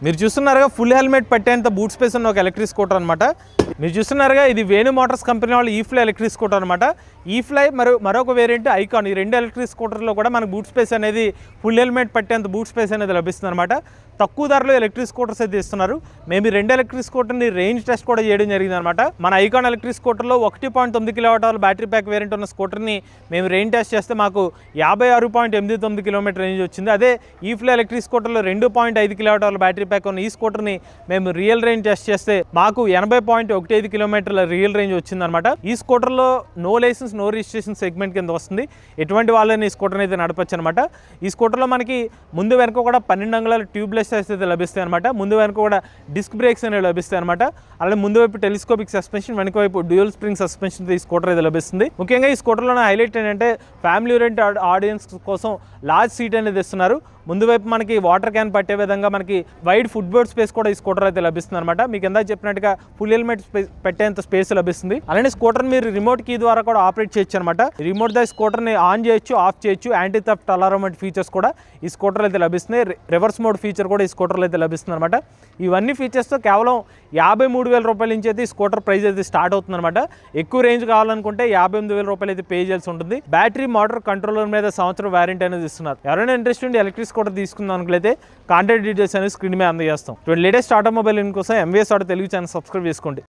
మీరు చూస్తున్నారుగా full helmet పెట్టేంత boot space ఉన్న ఒక ఎలక్ట్రిక్ స్కూటర్ అనమాట. మీరు చూస్తున్నారుగా ఇది వేణు మోటార్స్ కంపెనీ వాళ్ళు ఈఫ్లై ఎలక్ట్రిక్ స్కూటర్ అనమాట. ఈఫ్లై మరొక వేరియంట్ ఐకాన్, ఈ రెండు ఎలక్ట్రిక్ స్కూటర్లో కూడా మనకు బూట్ స్పేస్ అనేది ఫుల్ హెల్మెట్ పెట్టేంత బూట్ స్పేస్ అనేది లభిస్తుంది అనమాట. తక్కువ ధరలో ఎలక్ట్రిక్ స్కూటర్స్ అయితే ఇస్తున్నారు. మేము ఈ రెండు ఎలక్ట్రిక్ స్కూటర్ని రేంజ్ టెస్ట్ కూడా చేయడం జరిగింది అనమాట. మన ఐకాన్ ఎలక్ట్రిక్ స్కూటర్లో 1.9 కిలోవాట్ బ్యాటరీ ప్యాక్ వేరియంట్ ఉన్న స్కూటర్ని మేము రేంజ్ టెస్ట్ చేస్తే మాకు 56.89 కిలోమీటర్ రేంజ్ వచ్చింది. అదే ఈఫ్లై ఎలక్ట్రిక్ స్కూటర్లో 2.5 కిలోవాట్ బ్యాటరీ ప్యాక్ ఉన్న ఈ స్కూటర్ని మేము రియల్ రేంజ్ టెస్ట్ చేస్తే మాకు 80.15 కిలోమీటర్ల రియల్ రేంజ్ వచ్చిందనమాట. ఈ స్కూటర్లో no license no registration segment కింద వస్తుంది. ఎటువంటి వాళ్ళని ఈ స్కూటర్ని అయితే నడపచ్చు అనమాట. ఈ స్కూటర్లో మనకి ముందు వెనక కూడా 12 అంగుళాల ట్యూబ్లెస్ అయితే లభిస్తాయి అనమాట. ముందు వెనక కూడా డిస్క్ బ్రేక్స్ అనేవి లభిస్తాయి అనమాట. అలాగే ముందు వైపు టెలిస్కోపిక్ సస్పెన్షన్, వెనక వైపు డ్యూయల్ స్ప్రింగ్ సస్పెన్షన్ ఈ స్కూటర్ అయితే లభిస్తుంది. ముఖ్యంగా ఈ స్కూటర్లో హైలైట్ ఏంటంటే ఫ్యామిలీ ఓరియంటెడ్ ఆడియన్స్ కోసం లార్జ్ సీట్ అనేది ఇస్తున్నారు. ముందు వైపు మనకి వాటర్ క్యాన్ పట్టే విధంగా మనకి వైడ్ ఫుట్బోర్డ్ స్పేస్ కూడా ఈ స్కూటర్ అయితే లభిస్తుంది అనమాట. మీకు ఎంత చెప్పినట్టుగా ఫుల్ హెల్మెట్ పెట్టేంత స్పేస్ లభిస్తుంది. అలానే స్కూటర్ మీరు రిమోట్ కీ ద్వారా కూడా ఆపరేట్ చేయొచ్చు అనమాట. రిమోట్ దా స్కూటర్ని ఆన్ చేయొచ్చు, ఆఫ్ చేయొచ్చు. యాంటీ థెఫ్ట్ అలారం వంటి ఫీచర్స్ కూడా ఈ స్కూటర్ అయితే లభిస్తున్నాయి. రివర్స్ మోడ్ ఫీచర్ కూడా ఈ స్కూటర్లో అయితే లభిస్తుంది అనమాట. ఇవన్నీ ఫీచర్స్తో కేవలం 53,000 రూపాయల నుంచి అయితే ఈ స్కూటర్ ప్రైస్ అయితే స్టార్ట్ అవుతుంది అనమాట. ఎక్కువ రేంజ్ కావాలనుకుంటే 58,000 రూపాయలు అయితే పే చేయాల్సి ఉంటుంది. బ్యాటరీ మోటార్ కంట్రోలర్ మీద సంవత్సరం వారంటీ అనేది ఇస్తున్నారు. ఎవరైనా ఇంట్రెస్ట్ ఉండి ఎలక్ట్రిక్ స్కూటర్ తీసుకుందాం అనుకుంటే కాంటాక్ట్ డీటెయిల్స్ అనేది స్క్రీన్ మీద అందజేస్తాం. లేటెస్ట్ ఆటోమొబైల్ కోసం MVS auto Telugu channel subscribe చేసుకోండి.